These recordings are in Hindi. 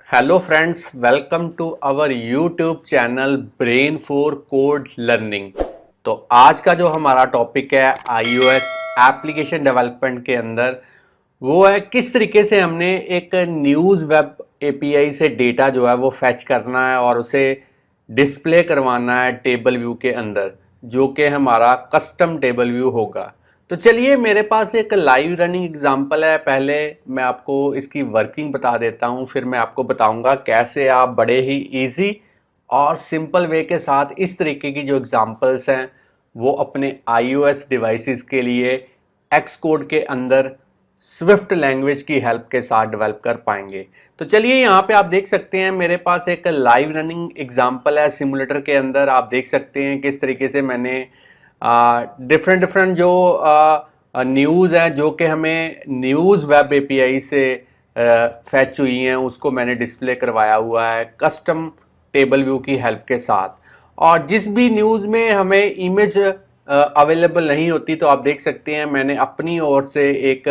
Hello friends, welcome to our YouTube channel brain for code learning. तो आज का जो हमारा टॉपिक है iOS एप्लीकेशन डेवलपमेंट के अंदर वो है किस तरीके से हमने एक न्यूज़ वेब एपीआई से डेटा जो है वो फैच करना है और उसे डिस्प्ले करवाना है टेबल व्यू के अंदर, जो कि हमारा कस्टम टेबल व्यू होगा। तो चलिए, मेरे पास एक लाइव रनिंग एग्जांपल है। पहले मैं आपको इसकी वर्किंग बता देता हूँ, फिर मैं आपको बताऊंगा कैसे आप बड़े ही इजी और सिंपल वे के साथ इस तरीके की जो एग्जांपल्स हैं वो अपने iOS डिवाइसेस के लिए एक्स कोड के अंदर स्विफ्ट लैंग्वेज की हेल्प के साथ डेवलप कर पाएंगे। तो चलिए, यहाँ पे आप देख सकते हैं मेरे पास एक लाइव रनिंग एग्जांपल है सिमुलेटर के अंदर। आप देख सकते हैं किस तरीके से मैंने डिफरेंट डिफरेंट जो न्यूज़ हैं जो कि हमें न्यूज़ वेब एपीआई से फैच हुई हैं उसको मैंने डिस्प्ले करवाया हुआ है कस्टम टेबल व्यू की हेल्प के साथ। और जिस भी न्यूज़ में हमें इमेज अवेलेबल नहीं होती तो आप देख सकते हैं मैंने अपनी ओर से एक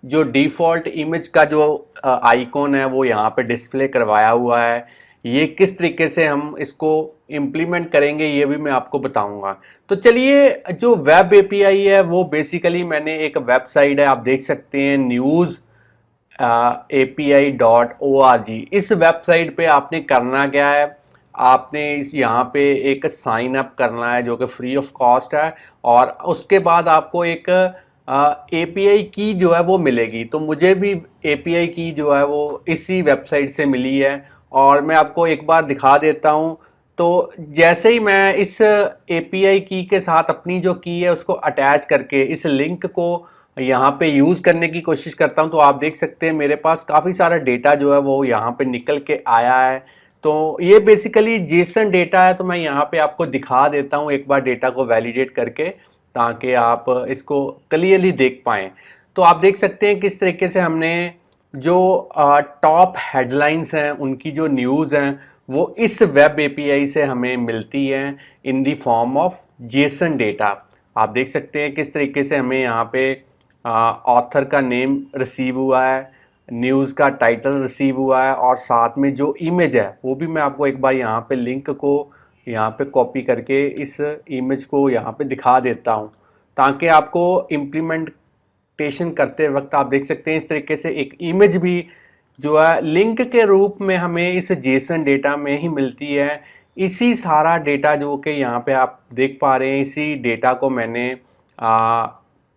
जो डिफ़ॉल्ट इमेज का जो आइकॉन है वो यहाँ पे डिस्प्ले करवाया हुआ है। ये किस तरीके से हम इसको इम्प्लीमेंट करेंगे ये भी मैं आपको बताऊंगा। तो चलिए, जो वेब एपीआई है वो बेसिकली मैंने एक वेबसाइट है, आप देख सकते हैं न्यूज़ API.org। इस वेबसाइट पे आपने करना क्या है, आपने इस यहाँ पे एक साइन अप करना है जो कि फ्री ऑफ कॉस्ट है, और उसके बाद आपको एक API की जो है वो मिलेगी। तो मुझे भी API की जो है वो इसी वेबसाइट से मिली है और मैं आपको एक बार दिखा देता हूँ। तो जैसे ही मैं इस API की के साथ अपनी जो की है उसको अटैच करके इस लिंक को यहाँ पे यूज़ करने की कोशिश करता हूँ तो आप देख सकते हैं मेरे पास काफ़ी सारा डेटा जो है वो यहाँ पे निकल के आया है। तो ये बेसिकली जेसन डेटा है, तो मैं यहाँ पे आपको दिखा देता हूँ एक बार डेटा को वैलिडेट करके, ताकि आप इसको क्लियरली देख पाएँ। तो आप देख सकते हैं किस तरीके से हमने जो टॉप हेडलाइंस हैं उनकी जो न्यूज़ हैं वो इस वेब एपीआई से हमें मिलती हैं in the form of JSON data. आप देख सकते हैं किस तरीके से हमें यहाँ पे ऑथर का नेम रिसीव हुआ है, न्यूज़ का टाइटल रिसीव हुआ है, और साथ में जो इमेज है वो भी मैं आपको एक बार यहाँ पे लिंक को यहाँ पे कॉपी करके इस इमेज को यहाँ पे दिखा देता हूँ, ताकि आपको इम्प्लीमेंटेशन करते वक्त आप देख सकते हैं इस तरीके से एक इमेज भी जो है लिंक के रूप में हमें इस जेसन डेटा में ही मिलती है। इसी सारा डेटा जो कि यहाँ पे आप देख पा रहे हैं, इसी डेटा को मैंने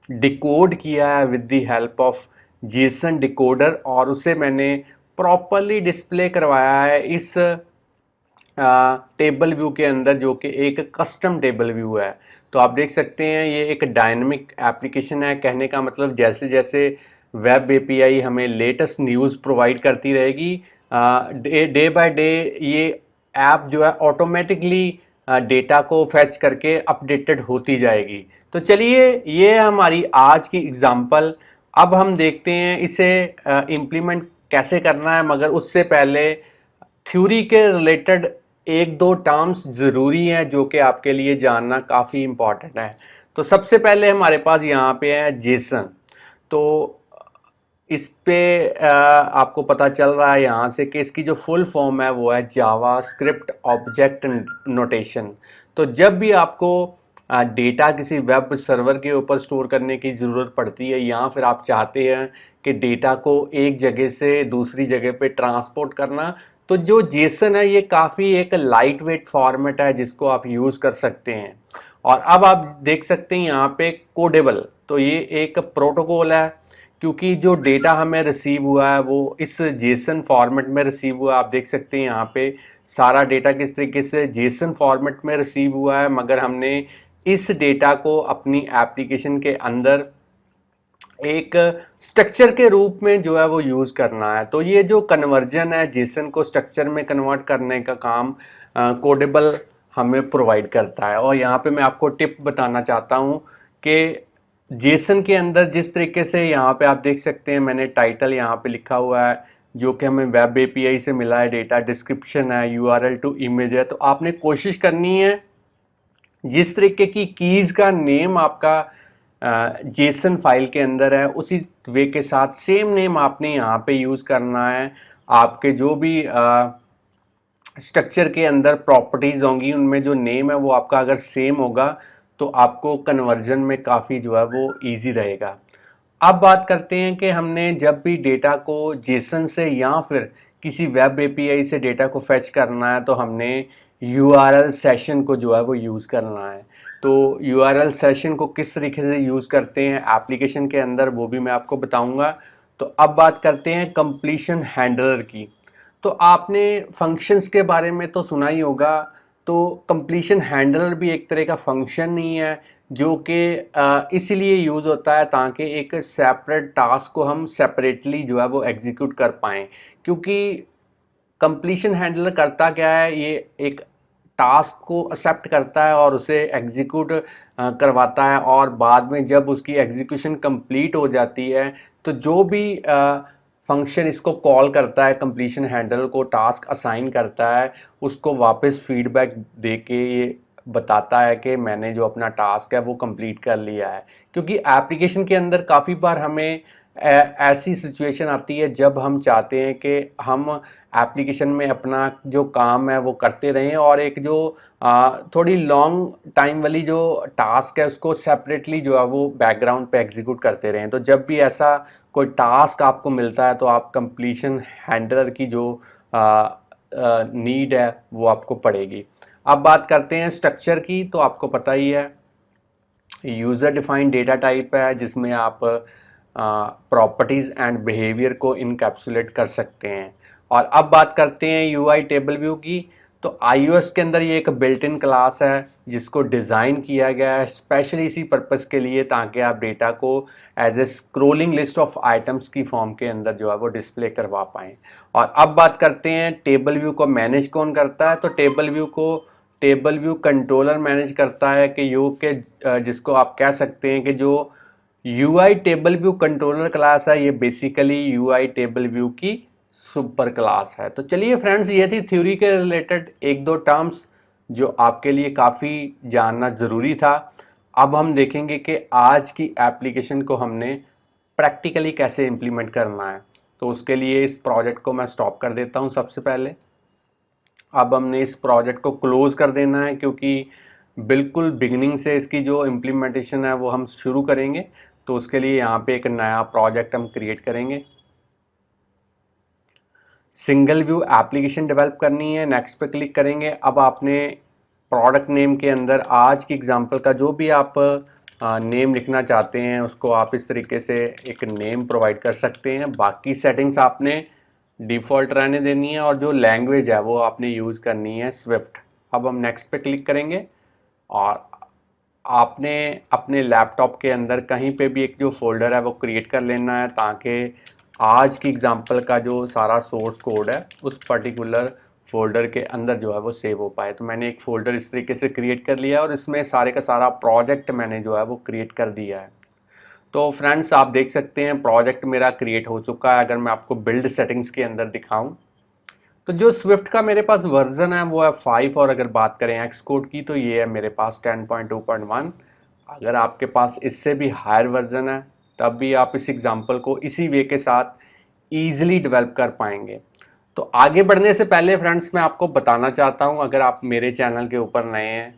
डिकोड किया है with the help of Jason decoder, और उसे मैंने प्रॉपरली डिस्प्ले करवाया है इस टेबल व्यू के अंदर, जो कि एक कस्टम टेबल व्यू है। तो आप देख सकते हैं ये एक डायनेमिक एप्लीकेशन है। कहने का मतलब जैसे जैसे वेब एपीआई हमें लेटेस्ट न्यूज़ प्रोवाइड करती रहेगी, डे बाय डे ये ऐप जो है ऑटोमेटिकली डेटा को फैच करके अपडेटेड होती जाएगी। तो चलिए, ये हमारी आज की एग्जांपल। अब हम देखते हैं इसे इम्प्लीमेंट कैसे करना है, मगर उससे पहले थ्योरी के रिलेटेड एक दो टर्म्स ज़रूरी हैं जो कि आपके लिए जानना काफ़ी इम्पॉर्टेंट है। तो सबसे पहले हमारे पास यहाँ पे है जेसन। तो इस पे आपको पता चल रहा है यहाँ से कि इसकी जो फुल फॉर्म है वो है जावा स्क्रिप्ट ऑब्जेक्ट नोटेशन। तो जब भी आपको डेटा किसी वेब सर्वर के ऊपर स्टोर करने की ज़रूरत पड़ती है, या फिर आप चाहते हैं कि डेटा को एक जगह से दूसरी जगह पे ट्रांसपोर्ट करना, तो जो जेसन है ये काफ़ी एक लाइट वेट फॉर्मेट है जिसको आप यूज़ कर सकते हैं। और अब आप देख सकते हैं यहाँ पे कोडेबल, तो ये एक प्रोटोकॉल है, क्योंकि जो डेटा हमें रिसीव हुआ है वो इस जेसन फॉर्मेट में रिसीव हुआ है। आप देख सकते हैं यहाँ पे सारा डेटा किस तरीके से जेसन फॉर्मेट में रिसीव हुआ है, मगर हमने इस डेटा को अपनी एप्लीकेशन के अंदर एक स्ट्रक्चर के रूप में जो है वो यूज़ करना है। तो ये जो कन्वर्जन है जेसन को स्ट्रक्चर में कन्वर्ट करने का काम कोडेबल हमें प्रोवाइड करता है। और यहाँ पे मैं आपको टिप बताना चाहता हूँ कि जेसन के अंदर जिस तरीके से यहाँ पे आप देख सकते हैं मैंने टाइटल यहाँ पे लिखा हुआ है जो कि हमें वेब एपीआई से मिला है, डेटा डिस्क्रिप्शन है, यूआरएल टू इमेज है। तो आपने कोशिश करनी है जिस तरीके की कीज़ का नेम आपका जेसन फाइल के अंदर है उसी वे के साथ सेम नेम आपने यहाँ पे यूज़ करना है। आपके जो भी स्ट्रक्चर के अंदर प्रॉपर्टीज़ होंगी उनमें जो नेम है वो आपका अगर सेम होगा तो आपको कन्वर्जन में काफ़ी जो है वो इजी रहेगा। अब बात करते हैं कि हमने जब भी डेटा को जेसन से या फिर किसी वेब एपीआई से डेटा को फेच करना है तो हमने यूआरएल सेशन को जो है वो यूज़ करना है। तो यूआरएल सेशन को किस तरीके से यूज़ करते हैं एप्लीकेशन के अंदर वो भी मैं आपको बताऊंगा। तो अब बात करते हैं कंप्लीशन हैंडलर की। तो आपने फंक्शंस के बारे में तो सुना ही होगा। तो कंप्लीशन हैंडलर भी एक तरह का फंक्शन ही है जो कि इसीलिए यूज़ होता है ताकि एक सेपरेट टास्क को हम सेपरेटली जो है वो एग्जीक्यूट कर पाएँ। क्योंकि कंप्लीशन हैंडलर करता क्या है, ये एक टास्क को एक्सेप्ट करता है और उसे एग्जीक्यूट करवाता है, और बाद में जब उसकी एग्जीक्यूशन कंप्लीट हो जाती है तो जो भी फंक्शन इसको कॉल करता है, कंप्लीशन हैंडलर को टास्क असाइन करता है, उसको वापस फीडबैक दे के ये बताता है कि मैंने जो अपना टास्क है वो कंप्लीट कर लिया है। क्योंकि एप्लीकेशन के अंदर काफ़ी बार हमें ऐसी सिचुएशन आती है जब हम चाहते हैं कि हम एप्लीकेशन में अपना जो काम है वो करते रहें और एक जो थोड़ी लॉन्ग टाइम वाली जो टास्क है उसको सेपरेटली जो है वो बैकग्राउंड पे एग्जीक्यूट करते रहें। तो जब भी ऐसा कोई टास्क आपको मिलता है तो आप कंप्लीशन हैंडलर की जो नीड है वो आपको पड़ेगी। अब बात करते हैं स्ट्रक्चर की। तो आपको पता ही है यूज़र डिफाइंड डेटा टाइप है जिसमें आप प्रॉपर्टीज़ एंड बिहेवियर को इनकैप्सुलेट कर सकते हैं। और अब बात करते हैं यूआई टेबल व्यू की। तो iOS के अंदर ये एक बिल्ट इन क्लास है जिसको डिज़ाइन किया गया है स्पेशली इसी पर्पज़ के लिए ताकि आप डेटा को as a scrolling list of items की फॉर्म के अंदर जो है वो डिस्प्ले करवा पाएँ। और अब बात करते हैं टेबल व्यू को मैनेज कौन करता है। तो टेबल व्यू कंट्रोलर मैनेज करता है कि यू के जिसको आप कह सकते हैं कि जो UI table view controller class है ये बेसिकली यूआई टेबल व्यू की सुपर क्लास है। तो चलिए फ्रेंड्स, ये थी थ्योरी के रिलेटेड एक दो टर्म्स जो आपके लिए काफ़ी जानना ज़रूरी था। अब हम देखेंगे कि आज की एप्लीकेशन को हमने प्रैक्टिकली कैसे इम्प्लीमेंट करना है। तो उसके लिए इस प्रोजेक्ट को मैं स्टॉप कर देता हूँ सबसे पहले। अब हमने इस प्रोजेक्ट को क्लोज कर देना है क्योंकि बिल्कुल बिगिनिंग से इसकी जो इम्प्लीमेंटेशन है वो हम शुरू करेंगे। तो उसके लिए यहाँ पे एक नया प्रोजेक्ट हम क्रिएट करेंगे। सिंगल व्यू एप्लीकेशन डेवलप करनी है, नेक्स्ट पे क्लिक करेंगे। अब आपने प्रोडक्ट नेम के अंदर आज की एग्जांपल का जो भी आप नेम लिखना चाहते हैं उसको आप इस तरीके से एक नेम प्रोवाइड कर सकते हैं। बाकी सेटिंग्स आपने डिफ़ॉल्ट रहने देनी है और जो लैंग्वेज है वो आपने यूज़ करनी है स्विफ्ट। अब हम नेक्स्ट पे क्लिक करेंगे और आपने अपने लैपटॉप के अंदर कहीं पे भी एक जो फोल्डर है वो क्रिएट कर लेना है ताकि आज की एग्जांपल का जो सारा सोर्स कोड है उस पर्टिकुलर फोल्डर के अंदर जो है वो सेव हो पाए। तो मैंने एक फ़ोल्डर इस तरीके से क्रिएट कर लिया और इसमें सारे का सारा प्रोजेक्ट मैंने जो है वो क्रिएट कर दिया है। तो फ्रेंड्स, आप देख सकते हैं प्रोजेक्ट मेरा क्रिएट हो चुका है। अगर मैं आपको बिल्ड सेटिंग्स के अंदर दिखाऊं तो जो स्विफ्ट का मेरे पास वर्जन है वो है 5 और अगर बात करें एक्स कोड की तो ये है मेरे पास 10.2.1। अगर आपके पास इससे भी हायर वर्जन है तब भी आप इस एग्जांपल को इसी वे के साथ ईजिली डेवलप कर पाएंगे। तो आगे बढ़ने से पहले फ्रेंड्स मैं आपको बताना चाहता हूं, अगर आप मेरे चैनल के ऊपर नए हैं,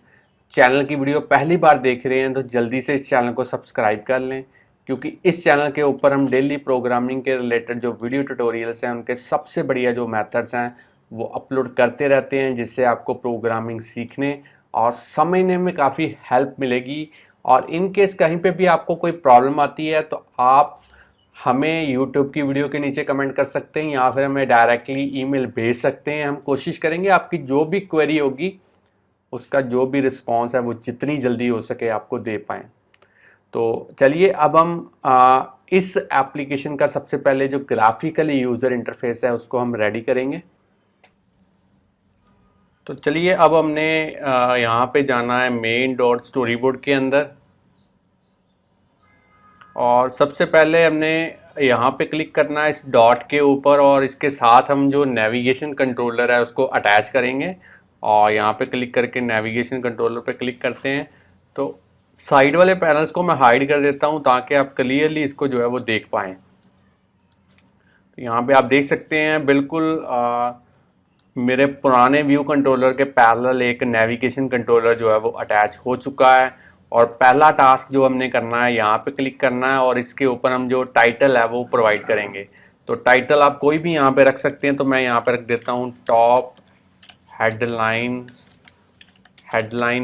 चैनल की वीडियो पहली बार देख रहे हैं तो जल्दी से इस चैनल को सब्सक्राइब कर लें क्योंकि इस चैनल के ऊपर हम डेली प्रोग्रामिंग के रिलेटेड जो वीडियो ट्यूटोरियल्स हैं उनके सबसे बढ़िया जो मेथड्स हैं वो अपलोड करते रहते हैं जिससे आपको प्रोग्रामिंग सीखने और समझने में काफ़ी हेल्प मिलेगी। और इन केस कहीं पे भी आपको कोई प्रॉब्लम आती है तो आप हमें यूट्यूब की वीडियो के नीचे कमेंट कर सकते हैं या फिर हमें डायरेक्टली ईमेल भेज सकते हैं। हम कोशिश करेंगे आपकी जो भी क्वेरी होगी उसका जो भी रिस्पॉन्स है वो जितनी जल्दी हो सके आपको दे पाएँ। तो चलिए अब हम इस एप्लीकेशन का सबसे पहले जो ग्राफिकल यूज़र इंटरफेस है उसको हम रेडी करेंगे। तो चलिए अब हमने यहाँ पे जाना है मेन डॉट स्टोरी बोर्ड के अंदर और सबसे पहले हमने यहाँ पे क्लिक करना है इस डॉट के ऊपर और इसके साथ हम जो नेविगेशन कंट्रोलर है उसको अटैच करेंगे और यहाँ पे क्लिक करके नेविगेशन कंट्रोलर पे क्लिक करते हैं। तो साइड वाले पैनल्स को मैं हाइड कर देता हूँ ताकि आप क्लियरली इसको जो है वो देख पाएँ। यहाँ पे आप देख सकते हैं बिल्कुल मेरे पुराने व्यू कंट्रोलर के पैरेलल एक नेविगेशन कंट्रोलर जो है वो अटैच हो चुका है। और पहला टास्क जो हमने करना है, यहाँ पे क्लिक करना है और इसके ऊपर हम जो टाइटल है वो प्रोवाइड करेंगे। तो टाइटल आप कोई भी यहाँ पे रख सकते हैं, तो मैं यहाँ पे रख देता हूँ टॉप हेडलाइन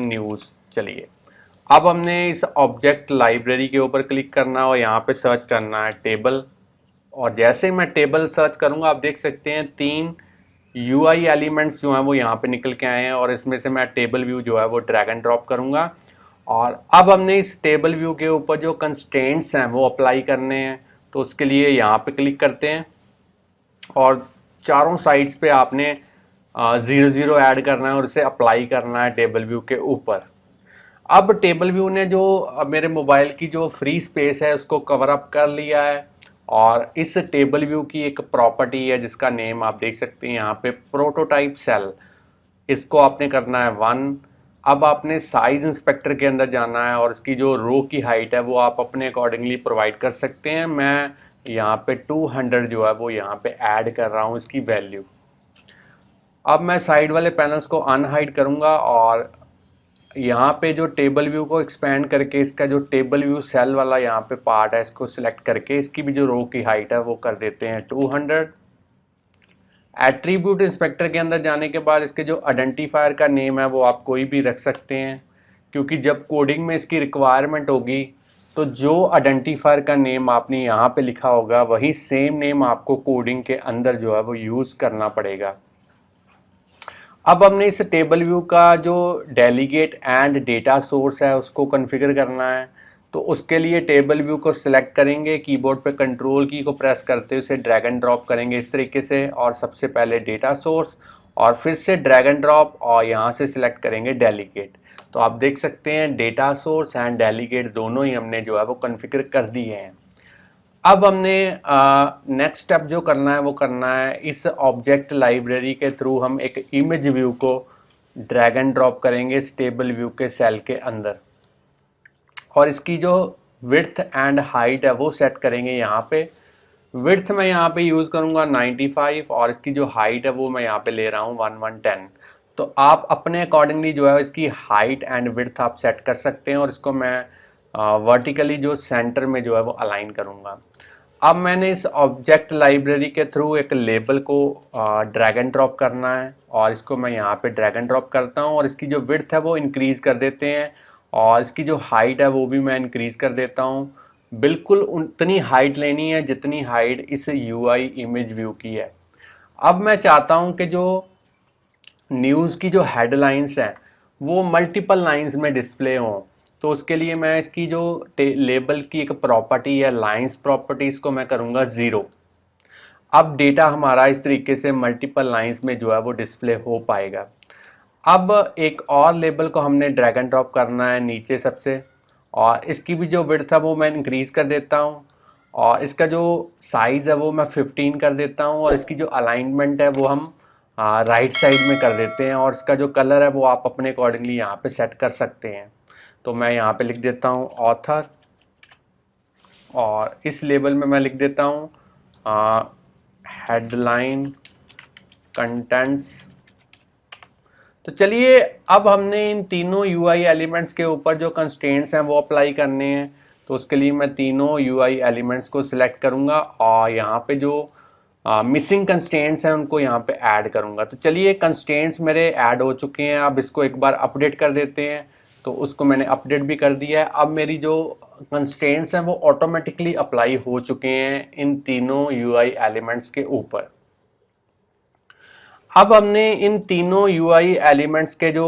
न्यूज़। चलिए, अब हमने इस ऑब्जेक्ट लाइब्रेरी के ऊपर क्लिक करना है और यहाँ पे सर्च करना है टेबल। और जैसे मैं टेबल सर्च करूँगा, आप देख सकते हैं 3 यूआई एलिमेंट्स जो हैं वो यहाँ पे निकल के आए हैं और इसमें से मैं टेबल व्यू जो है वो ड्रैग एंड ड्रॉप करूँगा। और अब हमने इस टेबल व्यू के ऊपर जो कंस्ट्रेंट्स हैं वो अप्लाई करने हैं, तो उसके लिए यहाँ पे क्लिक करते हैं और चारों साइड्स पे आपने 0 ऐड करना है और इसे अप्लाई करना है टेबल व्यू के ऊपर। अब टेबल व्यू ने जो मेरे मोबाइल की जो फ्री स्पेस है उसको कवर अप कर लिया है। और इस टेबल व्यू की एक प्रॉपर्टी है जिसका नेम आप देख सकते हैं यहाँ पे, प्रोटोटाइप सेल। इसको आपने करना है 1। अब आपने साइज इंस्पेक्टर के अंदर जाना है और इसकी जो रो की हाइट है वो आप अपने अकॉर्डिंगली प्रोवाइड कर सकते हैं। मैं यहाँ पे 200 जो है वो यहाँ पे ऐड कर रहा हूँ इसकी वैल्यू। अब मैं साइड वाले पैनल्स को अनहाइड करूँगा और यहाँ पे जो टेबल व्यू को एक्सपेंड करके इसका जो टेबल व्यू सेल वाला यहाँ पे पार्ट है इसको सिलेक्ट करके इसकी भी जो रो की हाइट है वो कर देते हैं 200। एट्रीब्यूट इंस्पेक्टर के अंदर जाने के बाद इसके जो आइडेंटिफायर का नेम है वो आप कोई भी रख सकते हैं, क्योंकि जब कोडिंग में इसकी रिक्वायरमेंट होगी तो जो आइडेंटिफायर का नेम आपने यहाँ पे लिखा होगा वही सेम नेम आपको कोडिंग के अंदर जो है वो यूज़ करना पड़ेगा। अब हमने इस टेबल व्यू का जो डेलीगेट एंड डेटा सोर्स है उसको कॉन्फ़िगर करना है। तो उसके लिए टेबल व्यू को सिलेक्ट करेंगे, कीबोर्ड पे कंट्रोल की को प्रेस करते उसे ड्रैग एंड ड्रॉप करेंगे इस तरीके से, और सबसे पहले डेटा सोर्स और फिर से ड्रैग एंड ड्रॉप और यहाँ से सिलेक्ट करेंगे डेलीगेट। तो आप देख सकते हैं डेटा सोर्स एंड डेलीगेट दोनों ही हमने जो है वो कॉन्फ़िगर कर दिए हैं। अब हमने नेक्स्ट स्टेप जो करना है वो करना है, इस ऑब्जेक्ट लाइब्रेरी के थ्रू हम एक इमेज व्यू को ड्रैग एंड ड्रॉप करेंगे इस टेबल व्यू के सेल के अंदर। और इसकी जो विड्थ एंड हाइट है वो सेट करेंगे यहाँ पे। विड्थ मैं यहाँ पे यूज़ करूँगा 95 और इसकी जो हाइट है वो मैं यहाँ पे ले रहा हूँ 1110। तो आप अपने अकॉर्डिंगली जो है इसकी हाइट एंड विड्थ आप सेट कर सकते हैं और इसको मैं वर्टिकली जो सेंटर में जो है वो अलाइन करूँगा। अब मैंने इस ऑब्जेक्ट लाइब्रेरी के थ्रू एक लेबल को ड्रैग एंड ड्रॉप करना है और इसको मैं यहाँ पे ड्रैग एंड ड्रॉप करता हूँ और इसकी जो विड्थ है वो इंक्रीज़ कर देते हैं और इसकी जो हाइट है वो भी मैं इंक्रीज़ कर देता हूँ। बिल्कुल उतनी हाइट लेनी है जितनी हाइट इस यूआई इमेज व्यू की है। अब मैं चाहता हूँ कि जो न्यूज़ की जो हेडलाइंस हैं वो मल्टीपल लाइंस में डिस्प्ले हों। तो उसके लिए मैं इसकी जो लेबल की एक प्रॉपर्टी है लाइंस प्रॉपर्टी, इसको मैं करूँगा 0। अब डेटा हमारा इस तरीके से मल्टीपल लाइंस में जो है वो डिस्प्ले हो पाएगा। अब एक और लेबल को हमने ड्रैग एंड ड्रॉप करना है नीचे सबसे, और इसकी भी जो विड्थ है वो मैं इंक्रीज़ कर देता हूँ और इसका जो साइज़ है वो मैं 15 कर देता हूँ और इसकी जो अलाइनमेंट है वो हम राइट साइड में कर देते हैं और इसका जो कलर है वो आप अपने अकॉर्डिंगली यहाँ पे सेट कर सकते हैं। तो मैं यहाँ पे लिख देता हूँ ऑथर और इस लेबल में मैं लिख देता हूँ हेडलाइन कंटेंट्स। तो चलिए, अब हमने इन तीनों यूआई एलिमेंट्स के ऊपर जो कंस्ट्रेंट्स हैं वो अप्लाई करने हैं। तो उसके लिए मैं तीनों यूआई एलिमेंट्स को सिलेक्ट करूँगा और यहाँ पे जो मिसिंग कंस्ट्रेंट्स हैं उनको यहाँ पे ऐड करूँगा। तो चलिए, कंस्ट्रेंट्स मेरे ऐड हो चुके हैं। अब इसको एक बार अपडेट कर देते हैं। तो उसको मैंने अपडेट भी कर दिया है। अब मेरी जो कंस्ट्रेंट्स हैं वो ऑटोमेटिकली अप्लाई हो चुके हैं इन तीनों यूआई एलिमेंट्स के ऊपर। अब हमने इन तीनों यूआई एलिमेंट्स के जो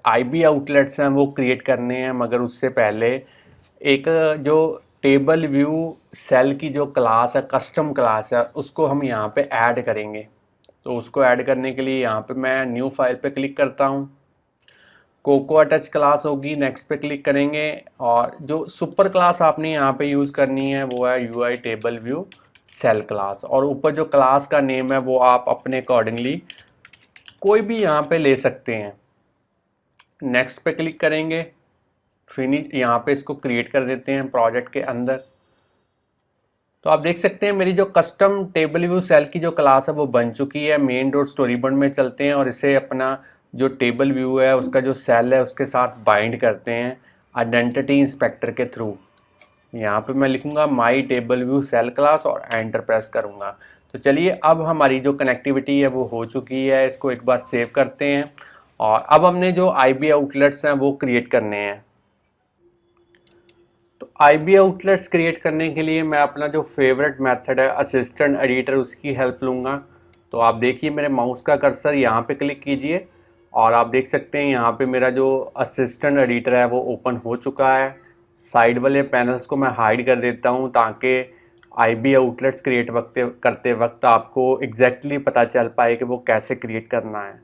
आईबी आउटलेट्स हैं वो क्रिएट करने हैं, मगर उससे पहले एक जो टेबल व्यू सेल की जो क्लास है, कस्टम क्लास है, उसको हम यहाँ पे ऐड करेंगे। तो उसको ऐड करने के लिए यहाँ पे मैं न्यू फाइल पे क्लिक करता हूँ, कोकोआ टच क्लास होगी, नेक्स्ट पे क्लिक करेंगे और जो सुपर क्लास आपने यहाँ पे यूज़ करनी है वो है UI table view cell class. और ऊपर जो क्लास का नेम है वो आप अपने अकॉर्डिंगली कोई भी यहाँ पे ले सकते हैं। नेक्स्ट पे क्लिक करेंगे, फिनिश, यहाँ पे इसको क्रिएट कर देते हैं प्रोजेक्ट के अंदर। तो आप देख सकते हैं मेरी जो कस्टम टेबल व्यू सेल की जो क्लास है वो बन चुकी है। मेन डॉट स्टोरी बोर्ड में चलते हैं और इसे अपना जो टेबल व्यू है उसका जो सेल है उसके साथ बाइंड करते हैं आइडेंटिटी इंस्पेक्टर के थ्रू। यहाँ पे मैं लिखूंगा my table view cell class और एंटर प्रेस करूंगा। तो चलिए अब हमारी जो कनेक्टिविटी है वो हो चुकी है, इसको एक बार सेव करते हैं और अब हमने जो आईबी आउटलेट्स हैं वो क्रिएट करने हैं। तो आईबी आउटलेट्स क्रिएट करने के लिए मैं अपना जो फेवरेट मेथड है असिस्टेंट एडिटर उसकी हेल्प लूँगा। तो आप देखिए मेरे माउस का कर्सर यहाँ पे क्लिक कीजिए और आप देख सकते हैं यहाँ पे मेरा जो असिस्टेंट एडिटर है वो ओपन हो चुका है। साइड वाले पैनल्स को मैं हाइड कर देता हूँ ताकि आईबी आउटलेट्स क्रिएट करते वक्त आपको एग्जैक्टली पता चल पाए कि वो कैसे क्रिएट करना है।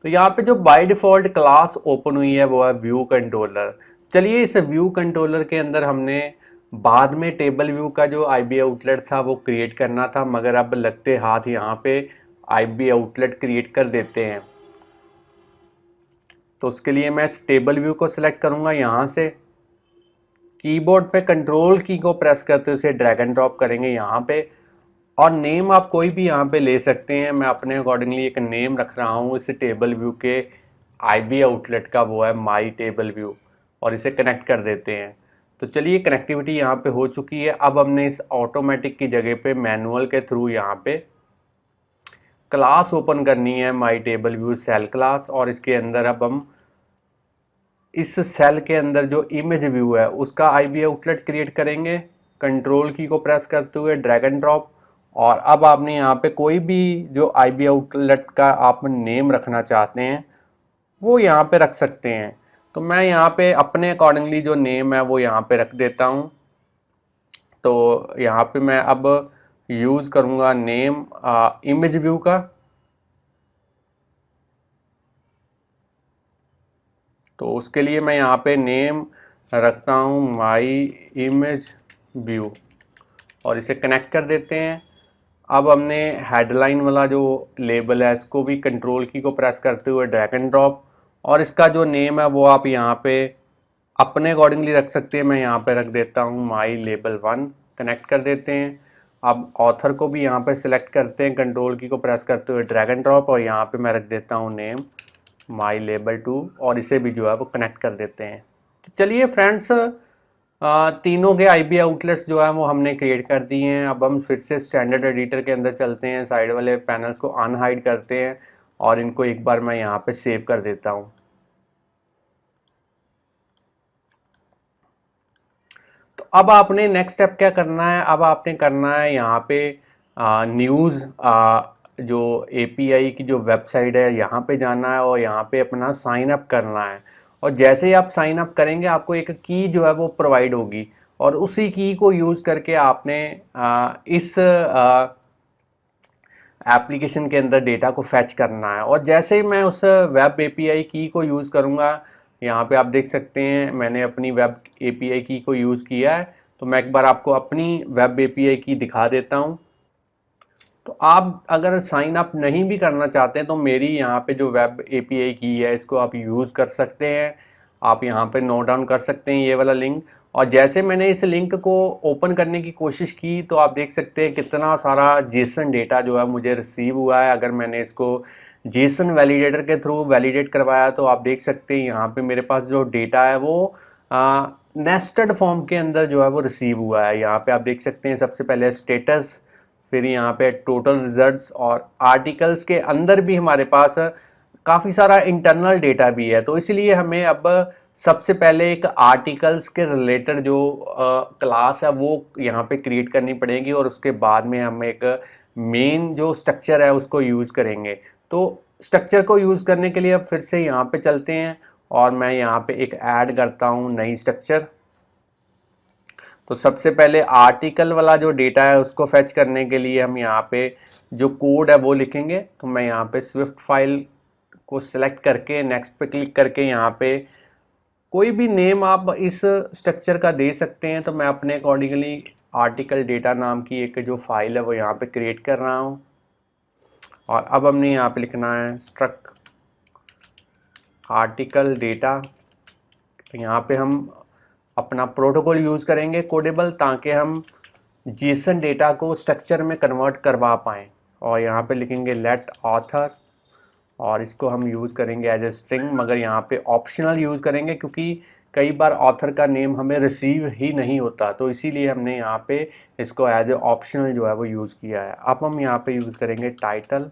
तो यहाँ पे जो बाय डिफ़ॉल्ट क्लास ओपन हुई है वो है व्यू कंट्रोलर। चलिए इस व्यू कंट्रोलर के अंदर हमने बाद में टेबल व्यू का जो आईबी आउटलेट था वो क्रिएट करना था, मगर अब लगते हाथ यहाँ पे आईबी आउटलेट क्रिएट कर देते हैं। तो उसके लिए मैं इस टेबल व्यू को सिलेक्ट करूँगा, यहाँ से कीबोर्ड पे कंट्रोल की को प्रेस करते उसे ड्रैग एंड ड्रॉप करेंगे यहाँ पे और नेम आप कोई भी यहाँ पे ले सकते हैं। मैं अपने अकॉर्डिंगली एक नेम रख रहा हूँ इस टेबल व्यू के आईबी आउटलेट का, वो है माई टेबल व्यू, और इसे कनेक्ट कर देते हैं। तो चलिए कनेक्टिविटी यहाँ पे हो चुकी है। अब हमने इस ऑटोमेटिक की जगह पे मैनुअल के थ्रू यहाँ पे क्लास ओपन करनी है my table view cell class, और इसके अंदर अब हम इस सेल के अंदर जो इमेज व्यू है उसका आईबी आउटलेट क्रिएट करेंगे कंट्रोल की को प्रेस करते हुए ड्रैग एंड ड्रॉप। और अब आपने यहाँ पे कोई भी जो आईबी आउटलेट का आप नेम रखना चाहते हैं वो यहाँ पे रख सकते हैं। तो मैं यहाँ पे अपने अकॉर्डिंगली जो नेम है वो यहाँ पे रख देता हूँ। तो यहाँ पे मैं अब यूज़ करूँगा नेम इमेज व्यू का। तो उसके लिए मैं यहाँ पे नेम रखता हूँ माई इमेज व्यू और इसे कनेक्ट कर देते हैं। अब हमने हेडलाइन वाला जो लेबल है इसको भी कंट्रोल की को प्रेस करते हुए ड्रैग एंड ड्रॉप, और इसका जो नेम है वो आप यहाँ पे अपने अकॉर्डिंगली रख सकते हैं। मैं यहाँ पे रख देता हूँ माई लेबल 1, कनेक्ट कर देते हैं। अब ऑथर को भी यहाँ पे सिलेक्ट करते हैं कंट्रोल की को प्रेस करते हुए ड्रैग एंड ड्रॉप, और यहाँ पे मैं रख देता हूँ नेम माई लेबल 2 और इसे भी जो है वो कनेक्ट कर देते हैं। तो चलिए फ्रेंड्स, तीनों के आईबी आउटलेट्स जो है वो हमने क्रिएट कर दिए हैं। अब हम फिर से स्टैंडर्ड एडिटर के अंदर चलते हैं, साइड वाले पैनल्स को अनहाइड करते हैं और इनको एक बार मैं यहाँ पे सेव कर देता हूँ। तो अब आपने नेक्स्ट स्टेप क्या करना है, अब आपने करना है यहाँ पे न्यूज़ जो एपीआई की जो वेबसाइट है यहाँ पे जाना है और यहाँ पे अपना साइन अप करना है। और जैसे ही आप साइन अप करेंगे आपको एक की जो है वो प्रोवाइड होगी और उसी की को यूज़ करके आपने इस एप्लीकेशन के अंदर डेटा को फैच करना है। और जैसे ही मैं उस वेब एपीआई की को यूज़ करूँगा, यहाँ पे आप देख सकते हैं मैंने अपनी वेब एपीआई की को यूज़ किया है। तो मैं एक बार आपको अपनी वेब एपीआई की दिखा देता हूँ। तो आप अगर साइन अप नहीं भी करना चाहते हैं तो मेरी यहाँ पे जो वेब एपीआई की है इसको आप यूज़ कर सकते हैं। आप यहाँ पे नोट डाउन कर सकते हैं ये वाला लिंक, और जैसे मैंने इस लिंक को ओपन करने की कोशिश की तो आप देख सकते हैं कितना सारा जेसन डेटा जो है मुझे रिसीव हुआ है। अगर मैंने इसको जेसन वैलिडेटर के थ्रू वैलिडेट करवाया तो आप देख सकते हैं यहाँ पे मेरे पास जो डेटा है वो नेस्टेड फॉर्म के अंदर जो है वो रिसीव हुआ है। यहाँ पे आप देख सकते हैं सबसे पहले स्टेटस, फिर यहाँ पे टोटल रिजल्ट्स, और आर्टिकल्स के अंदर भी हमारे पास काफ़ी सारा इंटरनल डेटा भी है। तो इसलिए हमें अब सबसे पहले एक आर्टिकल्स के रिलेटेड जो क्लास है वो यहाँ पे क्रिएट करनी पड़ेगी और उसके बाद में हम एक मेन जो स्ट्रक्चर है उसको यूज़ करेंगे। तो स्ट्रक्चर को यूज़ करने के लिए अब फिर से यहाँ पे चलते हैं और मैं यहाँ पे एक ऐड करता हूँ नई स्ट्रक्चर। तो सबसे पहले आर्टिकल वाला जो डेटा है उसको फैच करने के लिए हम यहाँ पे जो कोड है वो लिखेंगे। तो मैं यहाँ पे स्विफ्ट फाइल को सिलेक्ट करके नेक्स्ट पे क्लिक करके यहाँ पे कोई भी नेम आप इस स्ट्रक्चर का दे सकते हैं। तो मैं अपने अकॉर्डिंगली आर्टिकल डेटा नाम की एक जो फाइल है वो यहाँ पे क्रिएट कर रहा हूँ, और अब हमने यहाँ पे लिखना है स्ट्रक्ट आर्टिकल डेटा। तो यहाँ पे हम अपना प्रोटोकॉल यूज़ करेंगे कोडेबल, ताकि हम जेसन डेटा को स्ट्रक्चर में कन्वर्ट करवा पाएँ। और यहाँ पे लिखेंगे लेट ऑथर, और इसको हम यूज़ करेंगे एज ए स्ट्रिंग, मगर यहाँ पे ऑप्शनल यूज़ करेंगे क्योंकि कई बार ऑथर का नेम हमें रिसीव ही नहीं होता, तो इसीलिए हमने यहाँ पे इसको एज ए ऑप्शनल जो है वो यूज़ किया है। अब हम यहाँ पे यूज़ करेंगे टाइटल,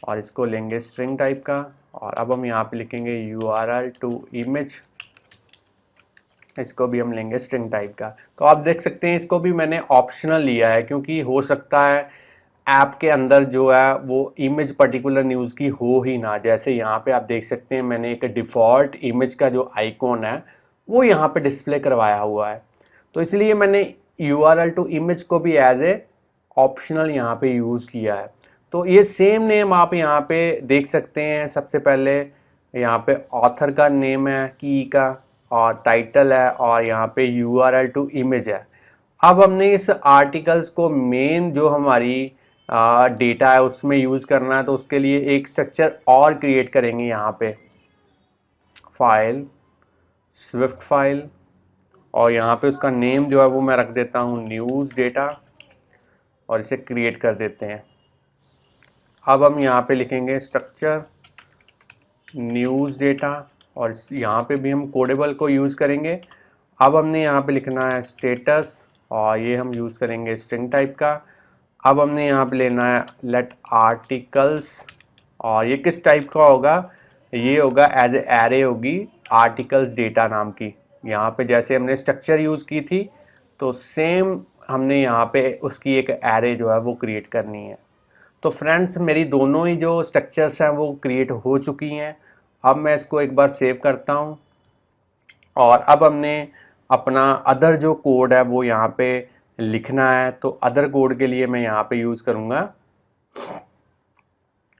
और इसको लेंगे स्ट्रिंग टाइप का, और अब हम यहाँ पे लिखेंगे URL टू इमेज, इसको भी हम लेंगे स्ट्रिंग टाइप का। तो आप देख सकते हैं इसको भी मैंने ऑप्शनल लिया है क्योंकि हो सकता है ऐप के अंदर जो है वो इमेज पर्टिकुलर न्यूज़ की हो ही ना। जैसे यहाँ पे आप देख सकते हैं मैंने एक डिफ़ॉल्ट इमेज का जो आइकॉन है वो यहाँ पे डिस्प्ले करवाया हुआ है, तो इसलिए मैंने URL टू इमेज को भी एज ए ऑप्शनल यहाँ पे यूज़ किया है। तो ये सेम नेम आप यहाँ पे देख सकते हैं। सबसे पहले यहाँ पे ऑथर का नेम है की का, और टाइटल है, और यहाँ पे URL टू इमेज है। अब हमने इस आर्टिकल्स को मेन जो हमारी डेटा है उसमें यूज़ करना है, तो उसके लिए एक स्ट्रक्चर और क्रिएट करेंगे यहाँ पे, फाइल स्विफ्ट फाइल, और यहाँ पे उसका नेम जो है वो मैं रख देता हूँ न्यूज़ डेटा, और इसे क्रिएट कर देते हैं। अब हम यहाँ पे लिखेंगे स्ट्रक्चर न्यूज़ डेटा, और यहाँ पे भी हम कोडेबल को यूज़ करेंगे। अब हमने यहाँ पे लिखना है स्टेटस, और ये हम यूज़ करेंगे स्ट्रिंग टाइप का। अब हमने यहाँ पे लेना है लेट आर्टिकल्स, और ये किस टाइप का होगा, ये होगा एज ए एरे होगी आर्टिकल्स डेटा नाम की। यहाँ पे जैसे हमने स्ट्रक्चर यूज़ की थी तो सेम हमने यहाँ पे उसकी एक एरे जो है वो क्रिएट करनी है। तो फ्रेंड्स मेरी दोनों ही जो स्ट्रक्चर्स हैं वो क्रिएट हो चुकी हैं। अब मैं इसको एक बार सेव करता हूँ, और अब हमने अपना अदर जो कोड है वो यहाँ पे लिखना है। तो अदर कोड के लिए मैं यहाँ पे यूज़ करूँगा,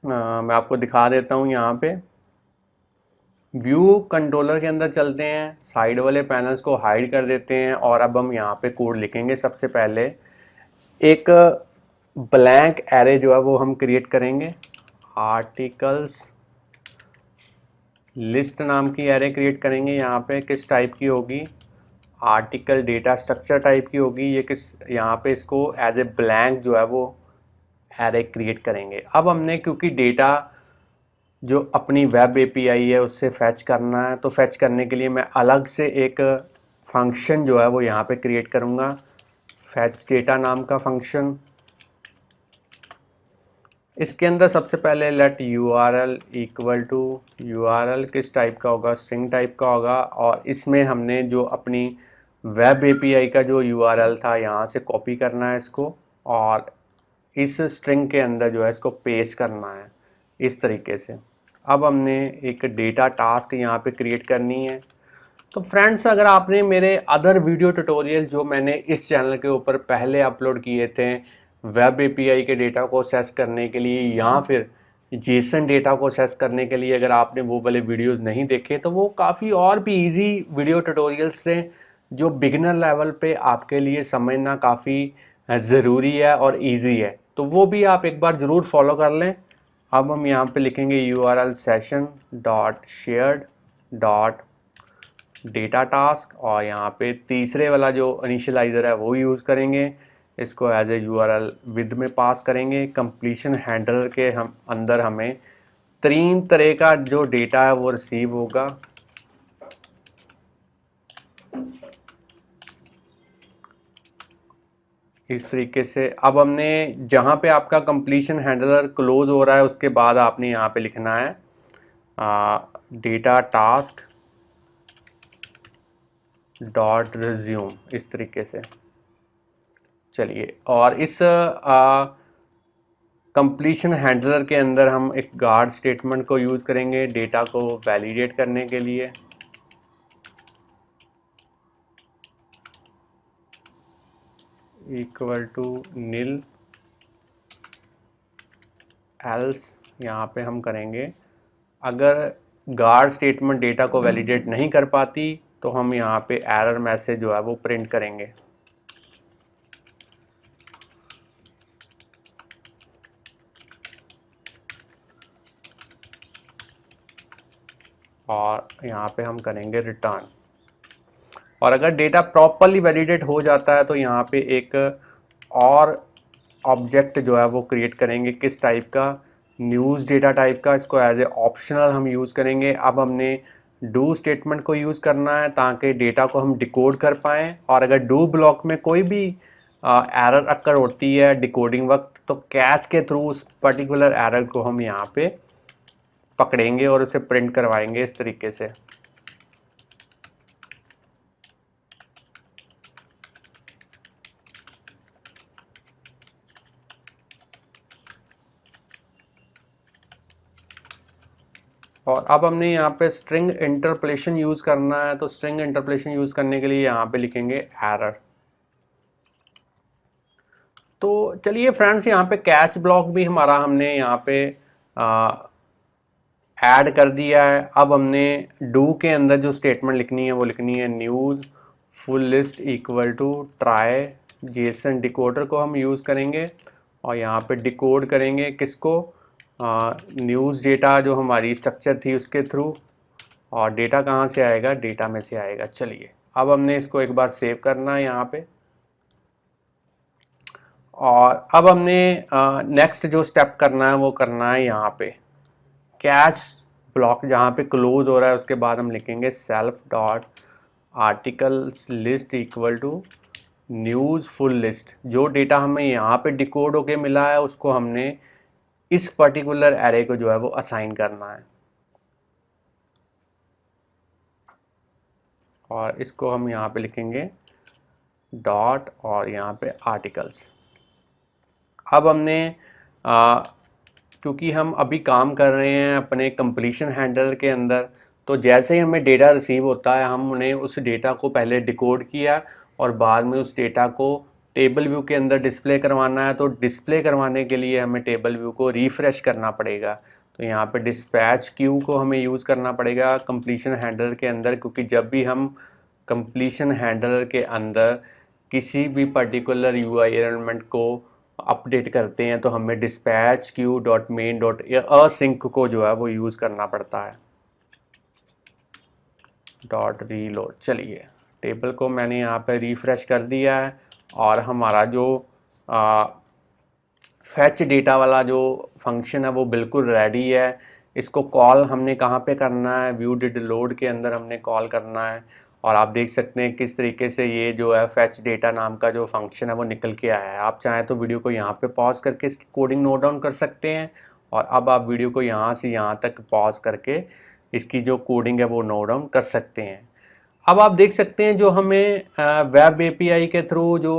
मैं आपको दिखा देता हूँ। यहाँ पे व्यू कंट्रोलर के अंदर चलते हैं, साइड वाले पैनल्स को हाइड कर देते हैं, और अब हम यहाँ पे कोड लिखेंगे। सबसे पहले एक ब्लैंक एरे जो है वो हम क्रिएट करेंगे, आर्टिकल्स लिस्ट नाम की एरे क्रिएट करेंगे। यहाँ पे किस टाइप की होगी, आर्टिकल डेटा स्ट्रक्चर टाइप की होगी। ये किस यहाँ पे इसको एज ए ब्लैंक जो है वो एरे क्रिएट करेंगे। अब हमने क्योंकि डेटा जो अपनी वेब एपीआई है उससे फैच करना है, तो फैच करने के लिए मैं अलग से एक फंक्शन जो है वो यहाँ पे क्रिएट करूँगा, फैच डेटा नाम का फंक्शन। इसके अंदर सबसे पहले let URL equal to URL किस टाइप का होगा, स्ट्रिंग टाइप का होगा, और इसमें हमने जो अपनी वेब एपीआई का जो URL था यहाँ से कॉपी करना है इसको, और इस स्ट्रिंग के अंदर जो है इसको पेस्ट करना है इस तरीके से। अब हमने एक डेटा टास्क यहाँ पे क्रिएट करनी है। तो फ्रेंड्स अगर आपने मेरे अदर वीडियो ट्यूटोरियल जो मैंने इस चैनल के ऊपर पहले अपलोड किए थे वेब एपीआई के डेटा को असेस करने के लिए या फिर जेसन डेटा को असेस करने के लिए, अगर आपने वो वाले वीडियोस नहीं देखे तो वो काफ़ी और भी इजी वीडियो ट्यूटोरियल्स थे जो बिगिनर लेवल पे आपके लिए समझना काफ़ी ज़रूरी है और इजी है, तो वो भी आप एक बार ज़रूर फॉलो कर लें। अब हम यहाँ पे लिखेंगे URL session dot shared dot data task, और यहाँ पे तीसरे वाला जो इनिशियलाइज़र है वो यूज़ करेंगे। इसको एज ए URL विद में पास करेंगे। कंप्लीशन हैंडलर के हम अंदर हमें 3 तरह का जो डेटा है वो रिसीव होगा। इस तरीके से अब हमने जहाँ पे आपका कंप्लीशन हैंडलर क्लोज हो रहा है उसके बाद आपने यहाँ पे लिखना है डेटा टास्क डॉट रिज्यूम, इस तरीके से। चलिए, और इस कंप्लीशन हैंडलर के अंदर हम एक गार्ड स्टेटमेंट को यूज़ करेंगे डेटा को वैलिडेट करने के लिए। इक्वल टू नील एल्स यहाँ पे हम करेंगे। अगर गार्ड स्टेटमेंट डेटा को वैलिडेट नहीं कर पाती तो हम यहाँ पे एरर मैसेज जो है वो प्रिंट करेंगे। और यहाँ पे हम करेंगे रिटर्न। और अगर डेटा प्रॉपरली वैलिडेट हो जाता है तो यहाँ पे एक और ऑब्जेक्ट जो है वो क्रिएट करेंगे। किस टाइप का? न्यूज़ डेटा टाइप का। इसको एज ए ऑप्शनल हम यूज़ करेंगे। अब हमने डू स्टेटमेंट को यूज़ करना है ताकि डेटा को हम डिकोड कर पाएँ, और अगर डू ब्लॉक में कोई भी एरर अक्कर होती है डिकोडिंग वक्त, तो कैच के थ्रू उस पर्टिकुलर एरर को हम यहाँ पे पकड़ेंगे और उसे प्रिंट करवाएंगे इस तरीके से। और अब हमने यहाँ पे स्ट्रिंग इंटरपोलेशन यूज़ करना है, तो स्ट्रिंग इंटरपोलेशन यूज़ करने के लिए यहाँ पे लिखेंगे एरर। तो चलिए फ्रेंड्स, यहाँ पे कैच ब्लॉक भी हमारा हमने यहाँ पे ऐड कर दिया है। अब हमने डू के अंदर जो स्टेटमेंट लिखनी है वो लिखनी है news full list equal to try JSON decoder को हम यूज़ करेंगे, और यहाँ पे डिकोड करेंगे किसको? न्यूज़ डेटा जो हमारी स्ट्रक्चर थी उसके थ्रू। और डेटा कहाँ से आएगा? डेटा में से आएगा। चलिए अब हमने इसको एक बार सेव करना है यहाँ पे, और अब हमने नेक्स्ट जो स्टेप करना है वो करना है यहाँ पे कैच ब्लॉक जहाँ पे क्लोज हो रहा है, उसके बाद हम लिखेंगे self dot articles list equal to news full list. जो डेटा हमें यहाँ पे डिकोड होके मिला है उसको हमने इस पर्टिकुलर एरे को जो है वो असाइन करना है, और इसको हम यहाँ पे लिखेंगे डॉट और यहाँ पे आर्टिकल्स। अब हमने क्योंकि हम अभी काम कर रहे हैं अपने कंप्लीशन हैंडलर के अंदर, तो जैसे ही हमें डेटा रिसीव होता है हमने उस डेटा को पहले डिकोड किया और बाद में उस डेटा को टेबल व्यू के अंदर डिस्प्ले करवाना है। तो डिस्प्ले करवाने के लिए हमें टेबल व्यू को रिफ़्रेश करना पड़ेगा। तो यहाँ पे डिस्पैच क्यू को हमें यूज़ करना पड़ेगा कंप्लीशन हैंडलर के अंदर, क्योंकि जब भी हम कंप्लीशन हैंडलर के अंदर किसी भी पर्टिकुलर यूआई एलिमेंट को अपडेट करते हैं तो हमें dispatch Q dot main dot async को जो है वो यूज़ करना पड़ता है। Dot reload. चलिए टेबल को मैंने यहाँ पे रिफ़्रेश कर दिया है, और हमारा जो फैच डेटा वाला जो फंक्शन है वो बिल्कुल रेडी है। इसको कॉल हमने कहाँ पे करना है? व्यू डिड लोड के अंदर हमने कॉल करना है, और आप देख सकते हैं किस तरीके से ये जो है फैच डेटा नाम का जो फंक्शन है वो निकल के आया है। आप चाहें तो वीडियो को यहाँ पे पॉज करके इसकी कोडिंग नोट डाउन कर सकते हैं, और अब आप वीडियो को यहाँ से यहाँ तक पॉज करके इसकी जो कोडिंग है वो नोट डाउन कर सकते हैं। अब आप देख सकते हैं जो हमें वेब एपीआई के थ्रू जो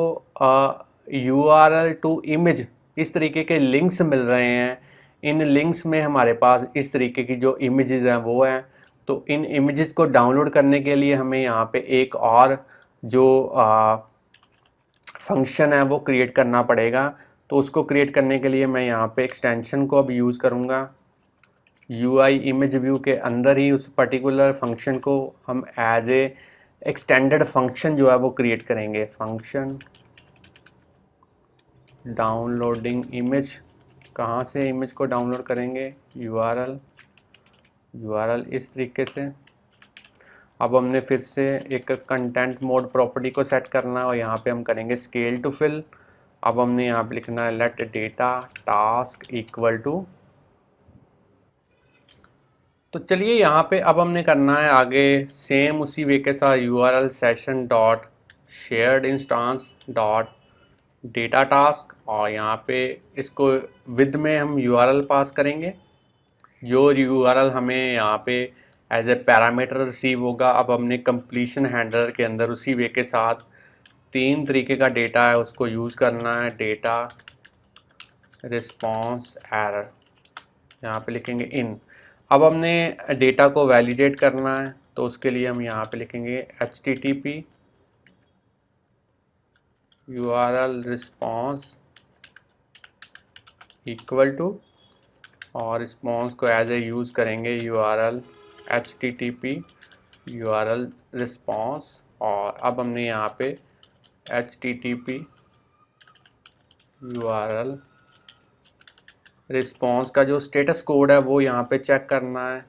URL टू इमेज इस तरीके के लिंक्स मिल रहे हैं, इन लिंक्स में हमारे पास इस तरीके की जो इमेजेस हैं वो हैं। तो इन इमेजेस को डाउनलोड करने के लिए हमें यहाँ पे एक और जो फंक्शन है वो क्रिएट करना पड़ेगा। तो उसको क्रिएट करने के लिए मैं यहाँ पे एक्सटेंशन को अब यूज़ करूँगा। UI इमेज व्यू के अंदर ही उस पर्टिकुलर फंक्शन को हम एज ए एक्सटेंडेड फंक्शन जो है वो क्रिएट करेंगे। Function downloading image. कहाँ से इमेज को डाउनलोड करेंगे? URL इस तरीके से। अब हमने फिर से एक कंटेंट मोड प्रॉपर्टी को सेट करना है, और यहाँ पे हम करेंगे स्केल टू फिल। अब हमने यहाँ पे लिखना है let data task equal to. तो चलिए यहाँ पे अब हमने करना है आगे सेम उसी वे के साथ URL session dot shared instance dot data task, और यहाँ पे इसको विद में हम URL पास करेंगे। जो URL हमें यहाँ पे एज ए पैरामीटर रिसीव होगा। अब हमने कंप्लीशन हैंडलर के अंदर उसी वे के साथ 3 तरीके का डेटा है उसको यूज़ करना है। डेटा रिस्पॉन्स एरर, यहाँ पे लिखेंगे इन। अब हमने डेटा को वैलिडेट करना है, तो उसके लिए हम यहाँ पे लिखेंगे HTTP URL response equal to, और रिस्पॉन्स को एज ए यूज़ करेंगे URL HTTP URL रिस्पॉन्स। और अब हमने यहाँ पे HTTP URL रिस्पॉन्स का जो स्टेटस कोड है वो यहाँ पे चेक करना है।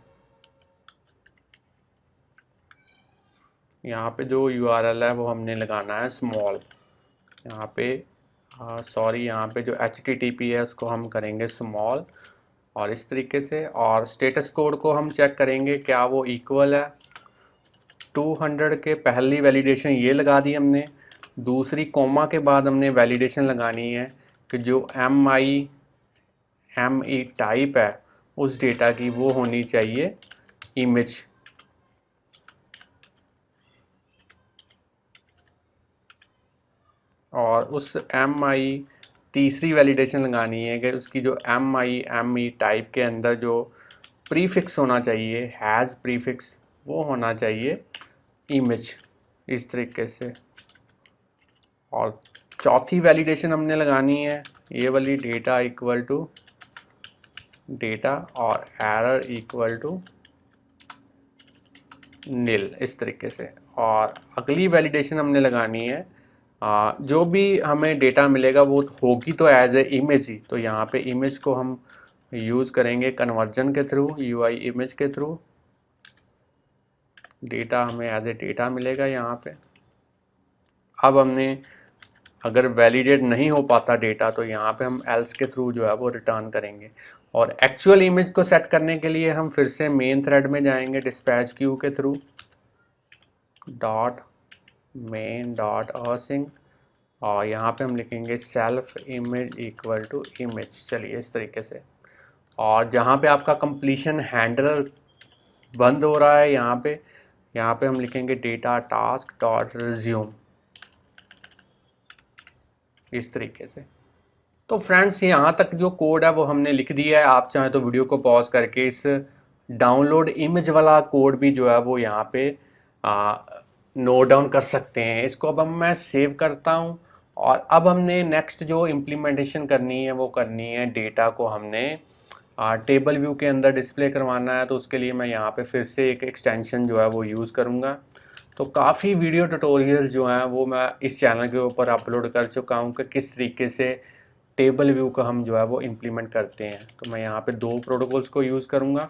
यहाँ पे जो URL है वो हमने लगाना है स्मॉल। यहाँ पे सॉरी, यहाँ पे जो HTTP है उसको हम करेंगे स्मॉल और इस तरीके से, और स्टेटस कोड को हम चेक करेंगे क्या वो इक्वल है 200 के। पहली वैलिडेशन ये लगा दी हमने, दूसरी कॉमा के बाद हमने वैलिडेशन लगानी है कि जो ME टाइप है उस डेटा की वो होनी चाहिए इमेज। और उस MI तीसरी वैलिडेशन लगानी है कि उसकी जो ME टाइप के अंदर जो प्रीफिक्स होना चाहिए, हैज़ प्रीफिक्स, वो होना चाहिए इमेज, इस तरीके से। और चौथी वैलिडेशन हमने लगानी है ये वाली, डेटा इक्वल टू डेटा और एरर इक्वल टू नील, इस तरीके से। और अगली वैलिडेशन हमने लगानी है जो भी हमें डेटा मिलेगा वो होगी तो एज ए इमेज ही, तो यहाँ पे इमेज को हम यूज़ करेंगे कन्वर्जन के थ्रू, UI इमेज के थ्रू। डेटा हमें एज ए डेटा मिलेगा यहाँ पे। अब हमने अगर वैलिडेट नहीं हो पाता डेटा तो यहाँ पे हम एल्स के थ्रू जो है वो रिटर्न करेंगे। और एक्चुअल इमेज को सेट करने के लिए हम फिर से मेन थ्रेड में जाएंगे डिस्पैच क्यू के थ्रू, डॉट मेन डॉट असिंक, और यहाँ पे हम लिखेंगे self image equal to image. चलिए इस तरीके से। और जहाँ पे आपका कंप्लीशन हैंडलर बंद हो रहा है यहाँ पे हम लिखेंगे डेटा टास्क डॉट रिज्यूम, इस तरीके से। तो फ्रेंड्स यहाँ तक जो कोड है वो हमने लिख दिया है। आप चाहें तो वीडियो को पॉज करके इस डाउनलोड इमेज वाला कोड भी जो है वो यहाँ पे नोट डाउन कर सकते हैं। इसको अब मैं सेव करता हूँ। और अब हमने नेक्स्ट जो इम्प्लीमेंटेशन करनी है वो करनी है, डेटा को हमने टेबल व्यू के अंदर डिस्प्ले करवाना है। तो उसके लिए मैं यहाँ पे फिर से एक एक्सटेंशन जो है वो यूज़ करूँगा। तो काफ़ी वीडियो ट्यूटोरियल जो हैं वो मैं इस चैनल के ऊपर अपलोड कर चुका हूँ कि किस तरीके से टेबल व्यू का हम जो है वो इम्प्लीमेंट करते हैं। तो मैं यहाँ पे 2 प्रोटोकॉल्स को यूज़ करूँगा।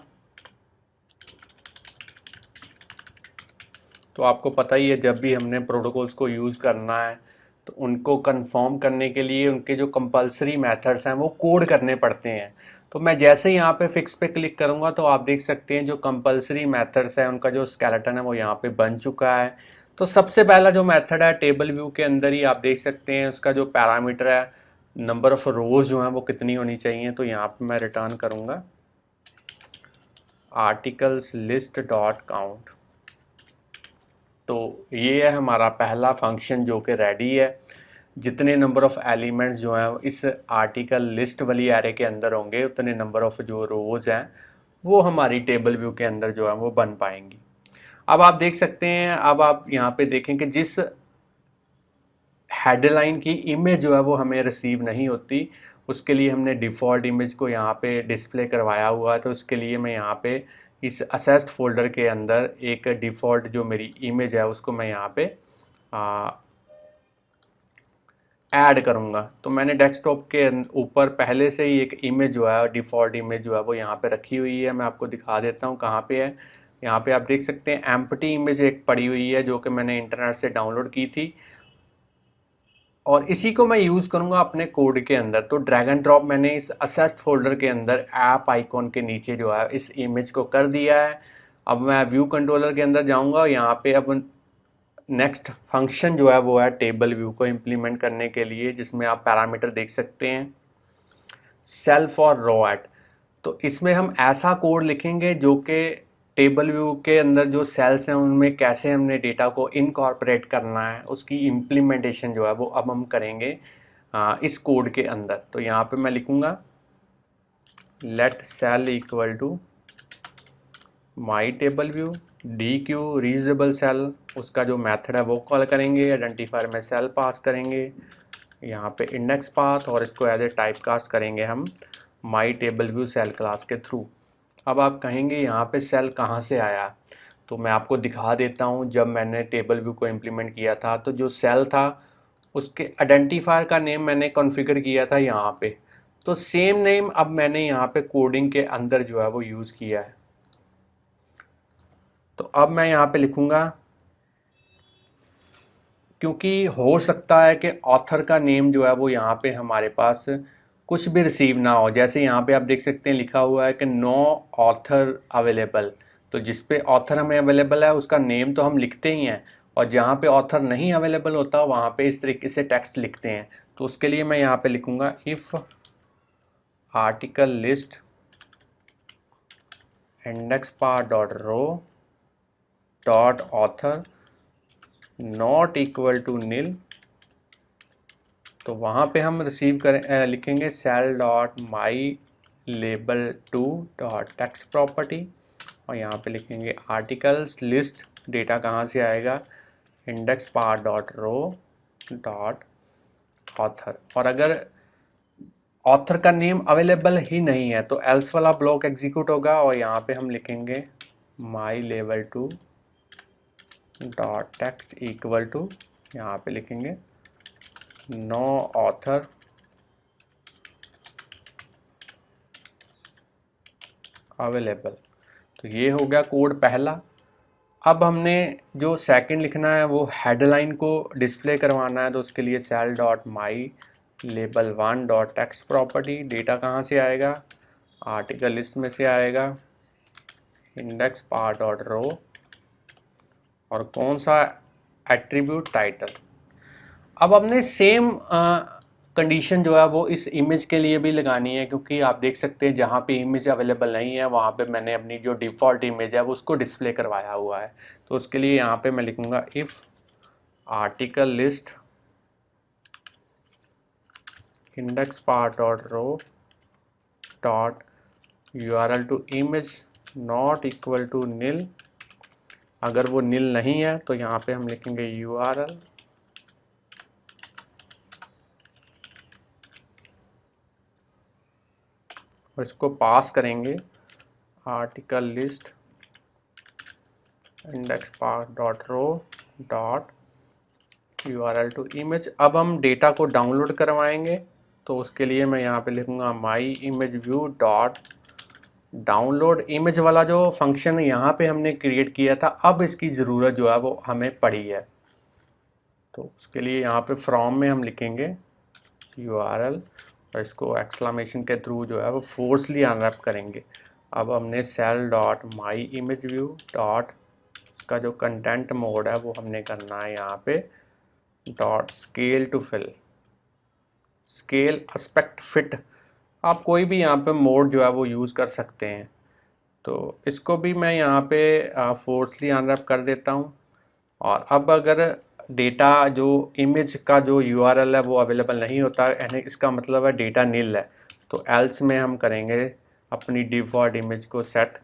तो आपको पता ही है जब भी हमने प्रोटोकॉल्स को यूज़ करना है तो उनको कंफर्म करने के लिए उनके जो कंपलसरी मेथड्स हैं वो कोड करने पड़ते हैं। तो मैं जैसे ही यहाँ पे फिक्स पे क्लिक करूँगा तो आप देख सकते हैं जो कंपलसरी मेथड्स हैं उनका जो स्केलेटन है वो यहाँ पे बन चुका है। तो सबसे पहला जो मेथड है टेबल व्यू के अंदर ही आप देख सकते हैं उसका जो पैरामीटर है, नंबर ऑफ रोज जो हैं वो कितनी होनी चाहिए। तो यहाँ पे मैं रिटर्न करूँगा आर्टिकल्स लिस्ट डॉट काउंट। तो ये है हमारा पहला फंक्शन जो कि रेडी है। जितने नंबर ऑफ़ एलिमेंट्स जो हैं इस आर्टिकल लिस्ट वाली एरे के अंदर होंगे उतने नंबर ऑफ़ जो रोज़ हैं वो हमारी टेबल व्यू के अंदर जो है वो बन पाएंगी। अब आप देख सकते हैं, अब आप यहाँ पे देखें कि जिस हेडलाइन की इमेज जो है वो हमें रिसीव नहीं होती उसके लिए हमने डिफ़ॉल्ट इमेज को यहाँ पे डिस्प्ले करवाया हुआ है। तो उसके लिए मैं यहाँ पे इस असेस्ड फोल्डर के अंदर एक डिफ़ॉल्ट जो मेरी इमेज है उसको मैं यहाँ पे ऐड करूँगा। तो मैंने डेस्कटॉप के ऊपर पहले से ही एक इमेज जो है डिफ़ॉल्ट इमेज जो है वो यहाँ पे रखी हुई है। मैं आपको दिखा देता हूँ कहाँ पे है। यहाँ पे आप देख सकते हैं एम्प्टी इमेज एक पड़ी हुई है जो कि मैंने इंटरनेट से डाउनलोड की थी और इसी को मैं यूज़ करूँगा अपने कोड के अंदर। तो ड्रैग एंड ड्रॉप मैंने इस असेस्ड फोल्डर के अंदर ऐप आइकॉन के नीचे जो है इस इमेज को कर दिया है। अब मैं व्यू कंट्रोलर के अंदर जाऊँगा, यहाँ पे अब नेक्स्ट फंक्शन जो है वो है टेबल व्यू को इम्प्लीमेंट करने के लिए, जिसमें आप पैरामीटर देख सकते हैं सेल्फ और रो एट। तो इसमें हम ऐसा कोड लिखेंगे जो कि टेबल व्यू के अंदर जो सेल्स हैं उनमें कैसे हमने डेटा को इनकॉर्पोरेट करना है उसकी इम्प्लीमेंटेशन जो है वो अब हम करेंगे इस कोड के अंदर। तो यहाँ पे मैं लिखूँगा let cell equal to my table view DQ reusable cell, उसका जो मेथड है वो कॉल करेंगे। आइडेंटिफायर में सेल पास करेंगे, यहाँ पे इंडेक्स पाथ, और इसको एज ए टाइप कास्ट करेंगे हम my table view cell class के थ्रू। अब आप कहेंगे यहाँ पे सेल कहाँ से आया, तो मैं आपको दिखा देता हूँ। जब मैंने टेबल व्यू को इम्प्लीमेंट किया था तो जो सेल था उसके आइडेंटिफायर का नेम मैंने कॉन्फ़िगर किया था यहाँ पे। तो सेम नेम अब मैंने यहाँ पे कोडिंग के अंदर जो है वो यूज़ किया है। तो अब मैं यहाँ पे लिखूँगा क्योंकि हो सकता है कि ऑथर का नेम जो है वो यहाँ पे हमारे पास कुछ भी रिसीव ना हो। जैसे यहाँ पे आप देख सकते हैं लिखा हुआ है कि नो ऑथर अवेलेबल, तो जिस पे ऑथर हमें अवेलेबल है उसका नेम तो हम लिखते ही हैं, और जहाँ पे ऑथर नहीं अवेलेबल होता वहाँ पे इस तरीके से टेक्स्ट लिखते हैं। तो उसके लिए मैं यहाँ पे लिखूँगा if article list index path dot row dot author not equal to nil, तो वहाँ पे हम रिसीव करें लिखेंगे cell dot my label two dot text property, और यहाँ पे लिखेंगे आर्टिकल्स लिस्ट, डेटा कहाँ से आएगा, index path dot row dot author. और अगर ऑथर का नेम अवेलेबल ही नहीं है तो एल्स वाला ब्लॉक एग्जीक्यूट होगा, और यहाँ पे हम लिखेंगे माई लेवल two dot text equal to, यहाँ पे लिखेंगे नो ऑथर अवेलेबल। तो ये हो गया कोड पहला। अब हमने जो सेकंड लिखना है वो हेडलाइन को डिस्प्ले करवाना है, तो उसके लिए cell dot my label one dot text property, data कहाँ से आएगा, आर्टिकल लिस्ट में से आएगा, इंडेक्स पार्ट डॉट रो, और कौन सा एट्रीब्यूट टाइटल। अब हमने सेम कंडीशन जो है वो इस इमेज के लिए भी लगानी है, क्योंकि आप देख सकते हैं जहाँ पे इमेज अवेलेबल नहीं है वहाँ पे मैंने अपनी जो डिफ़ॉल्ट इमेज है वो उसको डिस्प्ले करवाया हुआ है। तो उसके लिए यहाँ पे मैं लिखूँगा if article list index path dot row dot URL to image not equal to nil. अगर वो नील नहीं है तो यहाँ पे हम लिखेंगे URL और इसको पास करेंगे article list index path dot row dot URL to image. अब हम डेटा को डाउनलोड करवाएंगे, तो उसके लिए मैं यहाँ पे लिखूँगा माई image view dot download. Image वाला जो फंक्शन यहाँ पे हमने क्रिएट किया था, अब इसकी ज़रूरत जो है वो हमें पड़ी है। तो उसके लिए यहाँ पे फ्रॉम में हम लिखेंगे URL और इसको एक्सक्लेमेशन के थ्रू जो है वो फोर्सली अनरैप करेंगे। अब हमने cell dot my image view dot उसका जो कंटेंट मोड है वो हमने करना है यहाँ पे dot scale to fill, scale aspect fit, आप कोई भी यहाँ पे मोड जो है वो यूज़ कर सकते हैं। तो इसको भी मैं यहाँ पे फोर्सली अनरैप कर देता हूँ। और अब अगर डेटा जो इमेज का जो URL है वो अवेलेबल नहीं होता, यानी इसका मतलब है डेटा नील है, तो एल्स में हम करेंगे अपनी डिफ़ॉल्ट इमेज को सेट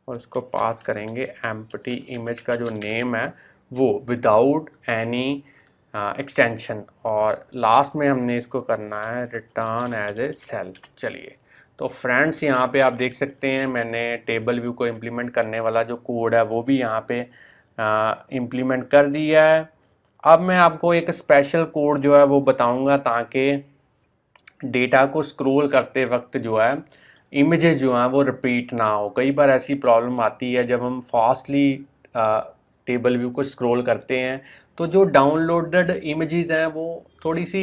और इसको पास करेंगे एम्प्टी इमेज का जो नेम है वो विदाउट एनी एक्सटेंशन, और लास्ट में हमने इसको करना है रिटर्न एज ए सेल। चलिए, तो फ्रेंड्स यहाँ पे आप देख सकते हैं मैंने टेबल व्यू को इम्प्लीमेंट करने वाला जो कोड है वो भी यहाँ पे इम्प्लीमेंट कर दिया है। अब मैं आपको एक स्पेशल कोड जो है वो बताऊंगा ताकि डेटा को स्क्रॉल करते वक्त जो है इमेजेस जो हैं वो रिपीट ना हो। कई बार ऐसी प्रॉब्लम आती है जब हम फास्टली टेबल व्यू को स्क्रॉल करते हैं तो जो डाउनलोडेड इमेजेस हैं वो थोड़ी सी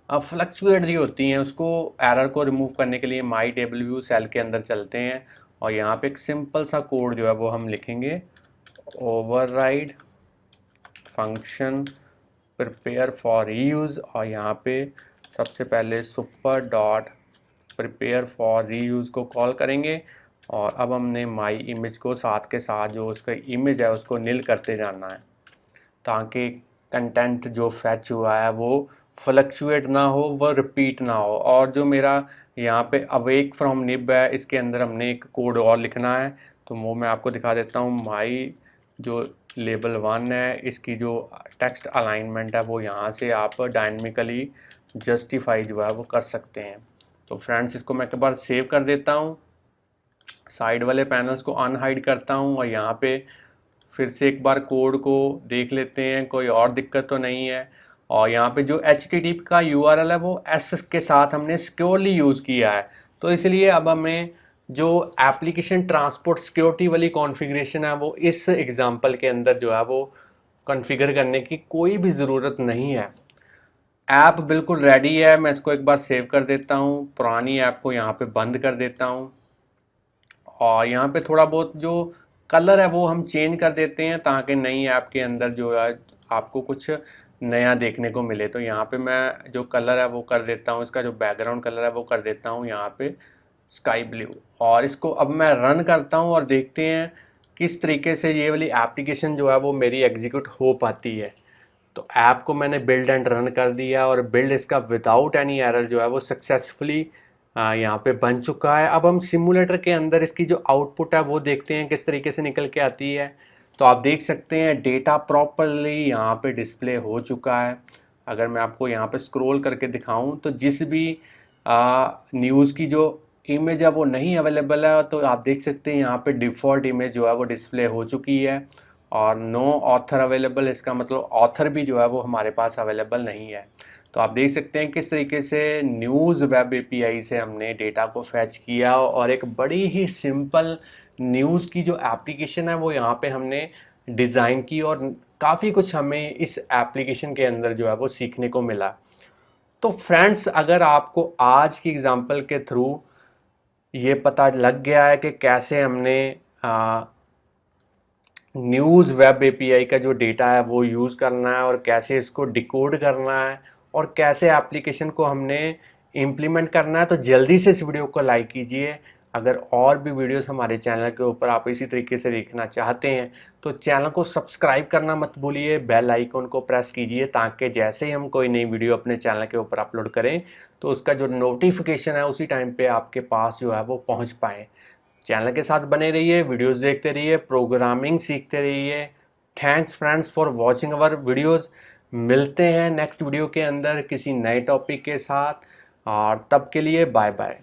फ्लक्चुएट जी होती हैं। उसको एरर को रिमूव करने के लिए माई टेबल व्यू सेल के अंदर चलते हैं और यहाँ पे एक सिंपल सा कोड जो है वो हम लिखेंगे override function prepare for reuse, और यहाँ पे सबसे पहले super dot prepare for reuse को कॉल करेंगे। और अब हमने माई इमेज को साथ के साथ जो उसका इमेज है उसको नील करते जाना है ताकि कंटेंट जो फैच हुआ है वो फ्लक्चुएट ना हो, वह रिपीट ना हो। और जो मेरा यहाँ पे अवेक फ्रॉम निब है इसके अंदर हमने एक कोड और लिखना है, तो वो मैं आपको दिखा देता हूँ। माई जो लेबल 1 है इसकी जो टेक्स्ट अलाइनमेंट है वो यहाँ से आप डायनेमिकली जस्टिफाई जो है वो कर सकते हैं। तो फ्रेंड्स इसको मैं एक बार सेव कर देता हूँ, साइड वाले पैनल्स को अनहाइड करता हूँ और यहाँ पे फिर से एक बार कोड को देख लेते हैं कोई और दिक्कत तो नहीं है। और यहाँ पे जो HTTP का URL है वो S के साथ हमने सिक्योरली यूज़ किया है, तो इसलिए अब हमें जो एप्लीकेशन ट्रांसपोर्ट सिक्योरिटी वाली कॉन्फ़िगरेशन है वो इस एग्ज़ाम्पल के अंदर जो है वो कॉन्फ़िगर करने की कोई भी ज़रूरत नहीं है। ऐप बिल्कुल रेडी है। मैं इसको एक बार सेव कर देता हूँ, पुरानी ऐप को यहाँ पे बंद कर देता हूँ और यहाँ पे थोड़ा बहुत जो कलर है वो हम चेंज कर देते हैं ताकि नई ऐप के अंदर जो है आपको कुछ नया देखने को मिले। तो यहाँ पे मैं जो कलर है वो कर देता हूँ, इसका जो बैकग्राउंड कलर है वो कर देता हूँ यहाँ पे स्काई ब्लू। और इसको अब मैं रन करता हूँ और देखते हैं किस तरीके से ये वाली एप्लीकेशन जो है वो मेरी एग्जीक्यूट हो पाती है। तो ऐप को मैंने बिल्ड एंड रन कर दिया और बिल्ड इसका विदाउट एनी एरर जो है वो सक्सेसफुली यहाँ पे बन चुका है। अब हम सिमुलेटर के अंदर इसकी जो आउटपुट है वो देखते हैं किस तरीके से निकल के आती है। तो आप देख सकते हैं डेटा प्रॉपरली यहाँ पे डिस्प्ले हो चुका है। अगर मैं आपको यहाँ पे स्क्रॉल करके दिखाऊं तो जिस भी न्यूज़ की जो इमेज है वो नहीं अवेलेबल है, तो आप देख सकते हैं यहाँ पे डिफ़ॉल्ट इमेज जो है वो डिस्प्ले हो चुकी है और नो ऑथर अवेलेबल, इसका मतलब ऑथर भी जो है वो हमारे पास अवेलेबल नहीं है। तो आप देख सकते हैं किस तरीके से न्यूज़ वेब एपीआई से हमने डेटा को फैच किया और एक बड़ी ही सिंपल न्यूज़ की जो एप्लीकेशन है वो यहाँ पे हमने डिज़ाइन की और काफ़ी कुछ हमें इस एप्लीकेशन के अंदर जो है वो सीखने को मिला। तो फ्रेंड्स, अगर आपको आज की एग्जांपल के थ्रू ये पता लग गया है कि कैसे हमने न्यूज़ वेब एपीआई का जो डेटा है वो यूज़ करना है और कैसे इसको डिकोड करना है और कैसे एप्लीकेशन को हमने इम्प्लीमेंट करना है, तो जल्दी से इस वीडियो को लाइक कीजिए। अगर और भी वीडियोस हमारे चैनल के ऊपर आप इसी तरीके से देखना चाहते हैं तो चैनल को सब्सक्राइब करना मत भूलिए, बेल आइकन को प्रेस कीजिए ताकि जैसे ही हम कोई नई वीडियो अपने चैनल के ऊपर अपलोड करें तो उसका जो नोटिफिकेशन है उसी टाइम पे आपके पास जो है वो पहुंच पाए। चैनल के साथ बने रहिए, वीडियोस देखते रहिए, प्रोग्रामिंग सीखते रहिए। Thanks friends for watching our videos. मिलते हैं नेक्स्ट वीडियो के अंदर किसी नए टॉपिक के साथ और तब के लिए बाय बाय।